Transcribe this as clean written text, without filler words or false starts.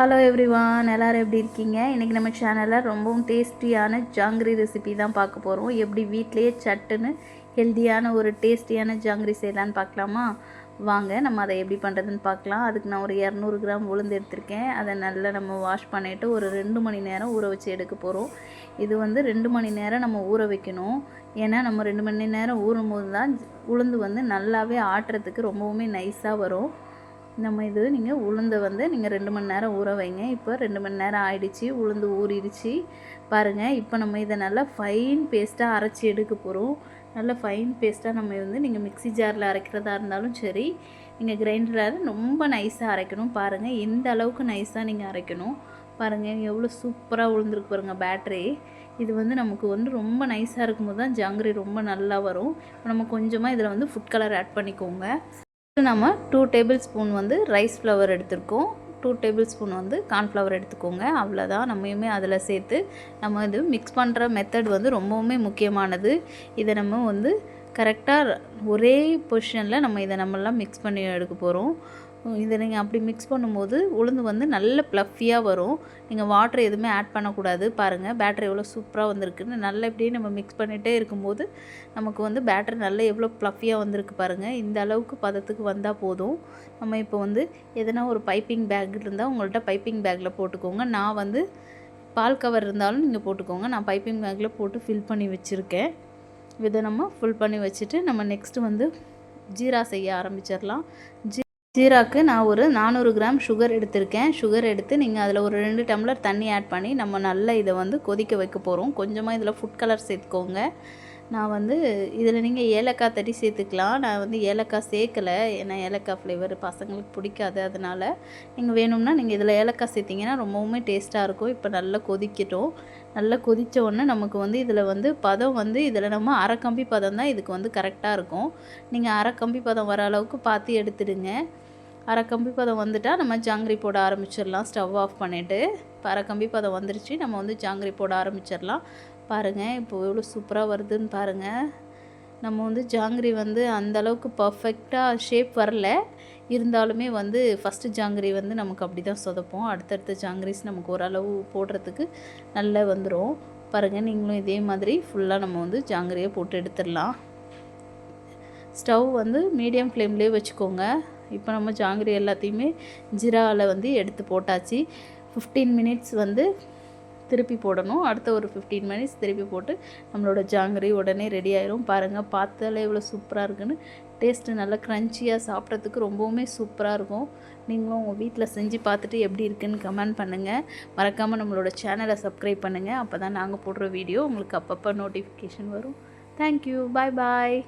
Hello everyone, எல்லோரும் எப்படி இருக்கீங்க? இன்றைக்கி நம்ம சேனலில் ரொம்பவும் டேஸ்டியான ஜாங்கிரி ரெசிபி தான் பார்க்க போகிறோம். எப்படி வீட்டிலையே சட்டுன்னு ஹெல்த்தியான ஒரு டேஸ்டியான ஜாங்கிரி செய்யலான்னு பார்க்கலாமா? வாங்க நம்ம அதை எப்படி பண்ணுறதுன்னு பார்க்கலாம். அதுக்கு நான் ஒரு 200 கிராம் உளுந்து எடுத்திருக்கேன். அதை நல்லா நம்ம வாஷ் பண்ணிவிட்டு ஒரு 2 மணி நேரம் ஊற வச்சு எடுக்க போகிறோம். இது வந்து 2 மணி நேரம் நம்ம ஊற வைக்கணும். ஏன்னா நம்ம 2 மணி நேரம் ஊறும் போது தான் உளுந்து வந்து நல்லாவே ஆட்டுறதுக்கு ரொம்பவுமே நைஸாக வரும். நம்ம இது நீங்கள் உளுந்தை வந்து நீங்கள் 2 மணி நேரம் ஊற வைங்க. இப்போ 2 மணி நேரம் ஆயிடுச்சு, உளுந்து ஊறிடுச்சு பாருங்கள். இப்போ நம்ம இதை நல்லா ஃபைன் பேஸ்ட்டாக அரைச்சி எடுக்க போகிறோம். நல்லா ஃபைன் பேஸ்ட்டாக நம்ம வந்து நீங்கள் மிக்ஸி ஜாரில் அரைக்கிறதா இருந்தாலும் சரி, நீங்கள் கிரைண்டரில் ரொம்ப நைஸாக அரைக்கணும். பாருங்கள், எந்த அளவுக்கு நைஸாக நீங்கள் அரைக்கணும் பாருங்கள். எவ்வளோ சூப்பராக உளுந்துருக்கு பாருங்கள் பேட்டரி. இது வந்து நமக்கு வந்து ரொம்ப நைஸாக இருக்கும்போது தான் ஜாங்கிரி ரொம்ப நல்லா வரும். இப்போ நம்ம கொஞ்சமாக இதில் வந்து ஃபுட் கலர் ஆட் பண்ணிக்கோங்க. நம்ம 2 டேபிள் ஸ்பூன் வந்து ரைஸ் ஃப்ளவர் எடுத்துருக்கோம். 2 டேபிள் ஸ்பூன் வந்து கார்ன்ஃப்ளவர் எடுத்துக்கோங்க. அவ்வளோதான். நம்மையுமே அதில் சேர்த்து நம்ம இது மிக்ஸ் பண்ணுற மெத்தட் வந்து ரொம்பவுமே முக்கியமானது. இதை நம்ம வந்து கரெக்டாக ஒரே பொசிஷனில் நம்ம இதை நம்மளாம் மிக்ஸ் பண்ணி எடுக்க போகிறோம். இதை நீங்கள் அப்படி மிக்ஸ் பண்ணும்போது உளுந்து வந்து நல்ல ப்ளஃபியாக வரும். நீங்கள் வாட்டர் எதுவுமே ஆட் பண்ணக்கூடாது. பாருங்கள் பேட்டரி எவ்வளோ சூப்பராக வந்திருக்குன்னு. நல்லா இப்படியே நம்ம மிக்ஸ் பண்ணிகிட்டே இருக்கும்போது நமக்கு வந்து பேட்டரி நல்லா எவ்வளோ ப்ளஃபியாக வந்திருக்கு பாருங்கள். இந்த அளவுக்கு பதத்துக்கு வந்தால் போதும். நம்ம இப்போ வந்து எதனா ஒரு பைப்பிங் பேக் இருந்தால் உங்கள்கிட்ட பைப்பிங் பேக்கில் போட்டுக்கோங்க. நான் வந்து பால் கவர் இருந்தாலும் நீங்கள் போட்டுக்கோங்க. நான் பைப்பிங் பேக்கில் போட்டு ஃபில் பண்ணி வச்சுருக்கேன். இதை நம்ம ஃபில் பண்ணி வச்சுட்டு நம்ம நெக்ஸ்ட்டு வந்து ஜீரா செய்ய ஆரம்பிச்சிடலாம். ஜீராக்கு நான் ஒரு 400 கிராம் சுகர் எடுத்திருக்கேன். சுகர் எடுத்து நீங்கள் அதில் ஒரு 2 டம்ளர் தண்ணி ஆட் பண்ணி நம்ம நல்லா இதை வந்து கொதிக்க வைக்க போகிறோம். கொஞ்சமாக இதில் ஃபுட் கலர் சேர்த்துக்கோங்க. நான் வந்து இதில் நீங்கள் ஏலக்காய் தட்டி சேர்த்துக்கலாம். நான் வந்து ஏலக்காய் சேர்க்கலை, ஏன்னா ஏலக்காய் ஃப்ளேவர் பசங்களுக்கு பிடிக்காது. அதனால் நீங்கள் வேணும்னா நீங்கள் இதில் ஏலக்காய் சேர்த்திங்கன்னா ரொம்பவுமே டேஸ்ட்டாக இருக்கும். இப்போ நல்லா கொதிக்கட்டும். நல்லா கொதித்த உடனே நமக்கு வந்து இதில் வந்து பதம் வந்து இதில் நம்ம அரை கம்பி பதம் தான் இதுக்கு வந்து கரெக்டாக இருக்கும். நீங்கள் அரை கம்பி பதம் வர அளவுக்கு பார்த்து எடுத்துடுங்க. அரை கம்பி பதம் வந்துட்டால் நம்ம ஜாங்கிரி போட ஆரம்பிச்சிடலாம். ஸ்டவ் ஆஃப் பண்ணிவிட்டு இப்போ அரை கம்பி பதம் வந்துருச்சு. நம்ம வந்து ஜாங்கிரி போட ஆரம்பிச்சிடலாம். பாருங்கள் இப்போ எவ்வளோ சூப்பராக வருதுன்னு பாருங்கள். நம்ம வந்து ஜாங்கிரி வந்து அந்தளவுக்கு பர்ஃபெக்டாக ஷேப் வரல, இருந்தாலுமே வந்து ஃபஸ்ட்டு ஜாங்கிரி வந்து நமக்கு அப்படி தான் சொதப்போம். அடுத்தடுத்த ஜாங்கிரிஸ் நமக்கு ஓரளவு போடுறதுக்கு நல்லா வந்துடும். பாருங்கள், நீங்களும் இதே மாதிரி ஃபுல்லாக நம்ம வந்து ஜாங்கிரியை போட்டு எடுத்துடலாம். ஸ்டவ் வந்து மீடியம் ஃப்ளேம்லேயே வச்சுக்கோங்க. இப்போ நம்ம ஜாங்கிரி எல்லாத்தையுமே ஜீராவில் வந்து எடுத்து போட்டாச்சு. 15 மினிட்ஸ் வந்து திருப்பி போடணும். அடுத்த ஒரு 15 மினிட்ஸ் திருப்பி போட்டு நம்மளோட ஜாங்கிரி உடனே ரெடி ஆயிரும். பாருங்கள், பார்த்தாலே எவ்வளோ சூப்பராக இருக்குன்னு. டேஸ்ட்டு நல்லா க்ரன்ச்சியாக, சாப்பிட்றதுக்கு ரொம்பவுமே சூப்பராக இருக்கும். நீங்களும் உங்கள் வீட்டில் செஞ்சு பார்த்துட்டு எப்படி இருக்குன்னு கமெண்ட் பண்ணுங்கள். மறக்காமல் நம்மளோட சேனலை சப்ஸ்கிரைப் பண்ணுங்கள். அப்போ தான் நாங்கள் போடுற வீடியோ உங்களுக்கு அப்பப்போ நோட்டிஃபிகேஷன் வரும். தேங்க்யூ. பாய் பாய்.